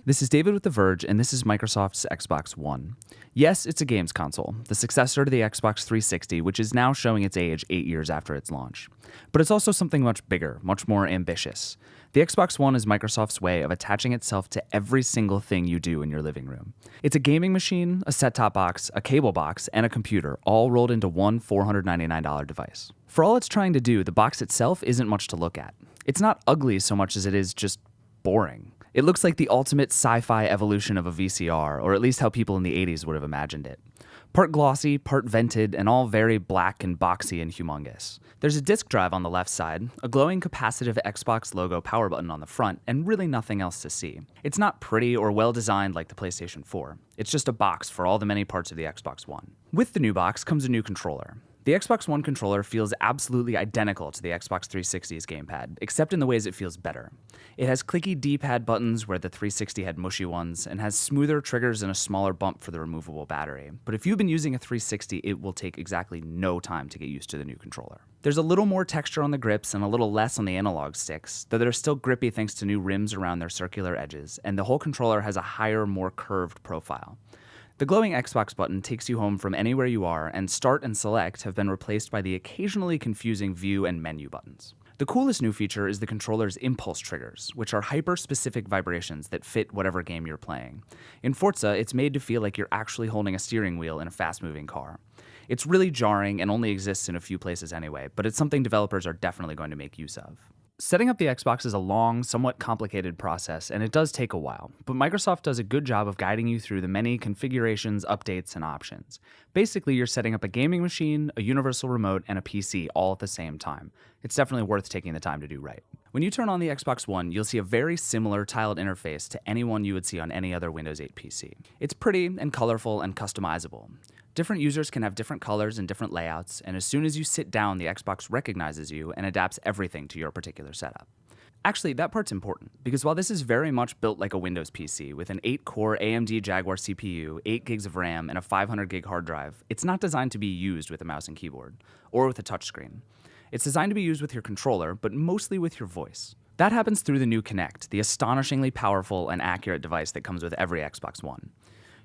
This is David with The Verge, and this is Microsoft's Xbox One. Yes, it's a games console, the successor to the Xbox 360, which is now showing its age 8 years after its launch. But it's also something much bigger, much more ambitious. The Xbox One is Microsoft's way of attaching itself to every single thing you do in your living room. It's a gaming machine, a set-top box, a cable box, and a computer, all rolled into one $499 device. For all it's trying to do, the box itself isn't much to look at. It's not ugly so much as it is just boring. It looks like the ultimate sci-fi evolution of a VCR, or at least how people in the 80s would have imagined it. Part glossy, part vented, and all very black and boxy and humongous. There's a disk drive on the left side, a glowing capacitive Xbox logo power button on the front, and really nothing else to see. It's not pretty or well designed like the PlayStation 4. It's just a box for all the many parts of the Xbox One. With the new box comes a new controller. The Xbox One controller feels absolutely identical to the Xbox 360's gamepad, except in the ways it feels better. It has clicky D-pad buttons where the 360 had mushy ones, and has smoother triggers and a smaller bump for the removable battery. But if you've been using a 360, it will take exactly no time to get used to the new controller. There's a little more texture on the grips and a little less on the analog sticks, though they're still grippy thanks to new rims around their circular edges, and the whole controller has a higher, more curved profile. The glowing Xbox button takes you home from anywhere you are, and Start and Select have been replaced by the occasionally confusing View and Menu buttons. The coolest new feature is the controller's impulse triggers, which are hyper-specific vibrations that fit whatever game you're playing. In Forza, it's made to feel like you're actually holding a steering wheel in a fast-moving car. It's really jarring and only exists in a few places anyway, but it's something developers are definitely going to make use of. Setting up the Xbox is a long, somewhat complicated process, and it does take a while, but Microsoft does a good job of guiding you through the many configurations, updates, and options. Basically, you're setting up a gaming machine, a universal remote, and a PC all at the same time. It's definitely worth taking the time to do right. When you turn on the Xbox One, you'll see a very similar tiled interface to any one you would see on any other Windows 8 PC. It's pretty and colorful and customizable. Different users can have different colors and different layouts, and as soon as you sit down, the Xbox recognizes you and adapts everything to your particular setup. Actually, that part's important, because while this is very much built like a Windows PC with an 8-core AMD Jaguar CPU, 8 gigs of RAM, and a 500 gig hard drive, it's not designed to be used with a mouse and keyboard, or with a touchscreen. It's designed to be used with your controller, but mostly with your voice. That happens through the new Kinect, the astonishingly powerful and accurate device that comes with every Xbox One.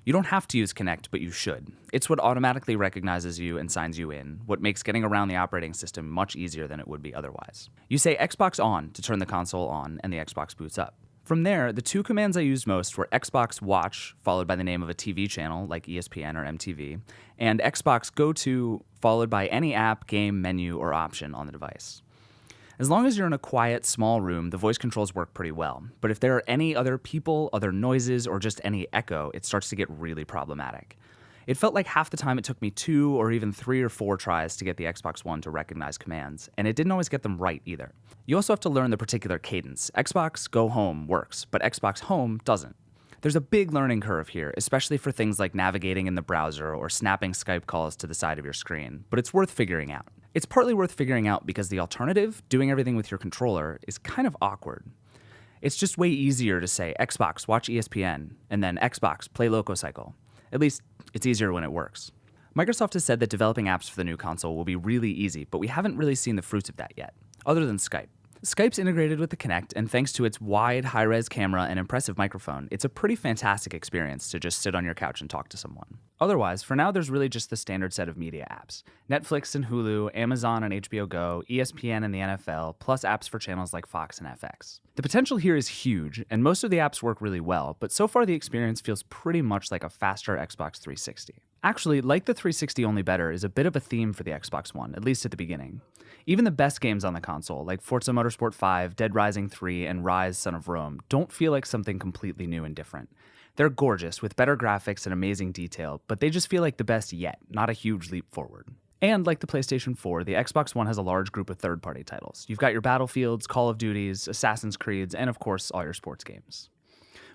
You don't have to use Kinect, but you should. It's what automatically recognizes you and signs you in, what makes getting around the operating system much easier than it would be otherwise. You say Xbox On to turn the console on, and the Xbox boots up. From there, the two commands I used most were Xbox Watch, followed by the name of a TV channel like ESPN or MTV, and Xbox Go To, followed by any app, game, menu, or option on the device. As long as you're in a quiet, small room, the voice controls work pretty well. But if there are any other people, other noises, or just any echo, it starts to get really problematic. It felt like half the time it took me 2 or even 3 or 4 tries to get the Xbox One to recognize commands, and it didn't always get them right either. You also have to learn the particular cadence. Xbox Go Home works, but Xbox Home doesn't. There's a big learning curve here, especially for things like navigating in the browser or snapping Skype calls to the side of your screen, but it's worth figuring out. It's partly worth figuring out because the alternative, doing everything with your controller, is kind of awkward. It's just way easier to say, Xbox, watch ESPN, and then Xbox, play LocoCycle. At least, it's easier when it works. Microsoft has said that developing apps for the new console will be really easy, but we haven't really seen the fruits of that yet, other than Skype. Skype's integrated with the Kinect, and thanks to its wide, high-res camera and impressive microphone, it's a pretty fantastic experience to just sit on your couch and talk to someone. Otherwise, for now, there's really just the standard set of media apps. Netflix and Hulu, Amazon and HBO Go, ESPN and the NFL, plus apps for channels like Fox and FX. The potential here is huge, and most of the apps work really well, but so far the experience feels pretty much like a faster Xbox 360. Actually, like the 360 only better is a bit of a theme for the Xbox One, at least at the beginning. Even the best games on the console, like Forza Motorsport 5, Dead Rising 3, and Rise: Son of Rome, don't feel like something completely new and different. They're gorgeous, with better graphics and amazing detail, but they just feel like the best yet, not a huge leap forward. And like the PlayStation 4, the Xbox One has a large group of third-party titles. You've got your Battlefields, Call of Duties, Assassin's Creeds, and of course, all your sports games.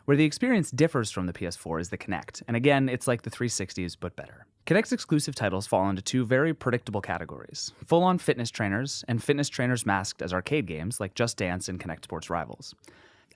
Where the experience differs from the PS4 is the Kinect, and again, it's like the 360's, but better. Kinect's exclusive titles fall into 2 very predictable categories: full-on fitness trainers, and fitness trainers masked as arcade games like Just Dance and Kinect Sports Rivals.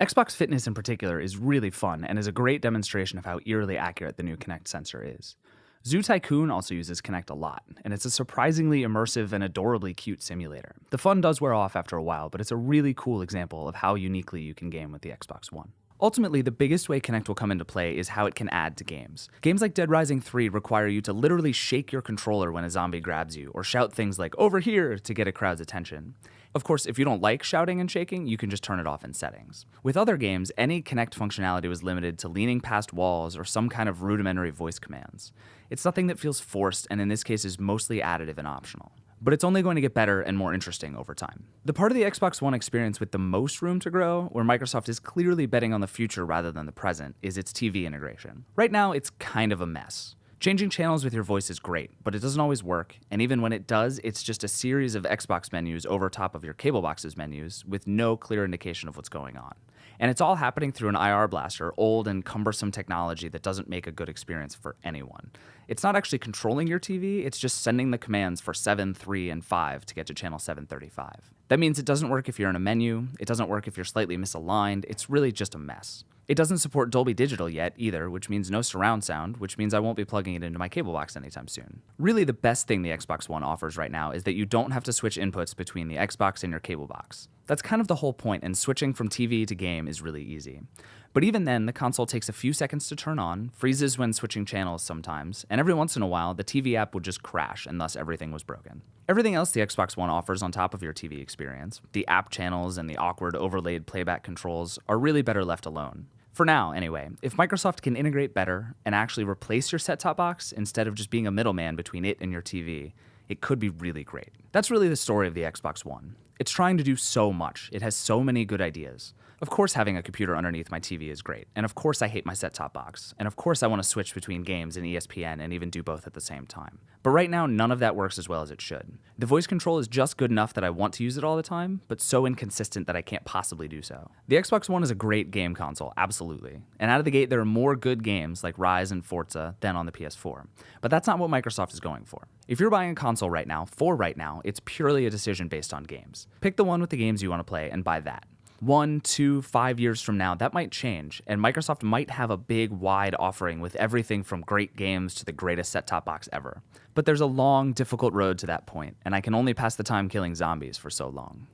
Xbox Fitness in particular is really fun and is a great demonstration of how eerily accurate the new Kinect sensor is. Zoo Tycoon also uses Kinect a lot, and it's a surprisingly immersive and adorably cute simulator. The fun does wear off after a while, but it's a really cool example of how uniquely you can game with the Xbox One. Ultimately, the biggest way Kinect will come into play is how it can add to games. Games like Dead Rising 3 require you to literally shake your controller when a zombie grabs you, or shout things like, "over here," to get a crowd's attention. Of course, if you don't like shouting and shaking, you can just turn it off in settings. With other games, any Kinect functionality was limited to leaning past walls or some kind of rudimentary voice commands. It's nothing that feels forced, and in this case is mostly additive and optional. But it's only going to get better and more interesting over time. The part of the Xbox One experience with the most room to grow, where Microsoft is clearly betting on the future rather than the present, is its TV integration. Right now, it's kind of a mess. Changing channels with your voice is great, but it doesn't always work, and even when it does, it's just a series of Xbox menus over top of your cable box's menus with no clear indication of what's going on. And it's all happening through an IR blaster, old and cumbersome technology that doesn't make a good experience for anyone. It's not actually controlling your TV, it's just sending the commands for 7, 3, and 5 to get to channel 735. That means it doesn't work if you're in a menu, it doesn't work if you're slightly misaligned, it's really just a mess. It doesn't support Dolby Digital yet either, which means no surround sound, which means I won't be plugging it into my cable box anytime soon. Really, the best thing the Xbox One offers right now is that you don't have to switch inputs between the Xbox and your cable box. That's kind of the whole point, and switching from TV to game is really easy. But even then, the console takes a few seconds to turn on, freezes when switching channels sometimes, and every once in a while, the TV app would just crash, and thus everything was broken. Everything else the Xbox One offers on top of your TV experience, the app channels and the awkward overlaid playback controls, are really better left alone. For now, anyway, if Microsoft can integrate better and actually replace your set-top box instead of just being a middleman between it and your TV, it could be really great. That's really the story of the Xbox One. It's trying to do so much. It has so many good ideas. Of course, having a computer underneath my TV is great, and of course I hate my set-top box, and of course I want to switch between games and ESPN and even do both at the same time. But right now, none of that works as well as it should. The voice control is just good enough that I want to use it all the time, but so inconsistent that I can't possibly do so. The Xbox One is a great game console, absolutely, and out of the gate there are more good games like Rise and Forza than on the PS4. But that's not what Microsoft is going for. If you're buying a console right now, it's purely a decision based on games. Pick the one with the games you want to play and buy that. 1, 2, 5 years from now, that might change, and Microsoft might have a big, wide offering with everything from great games to the greatest set-top box ever. But there's a long, difficult road to that point, and I can only pass the time killing zombies for so long.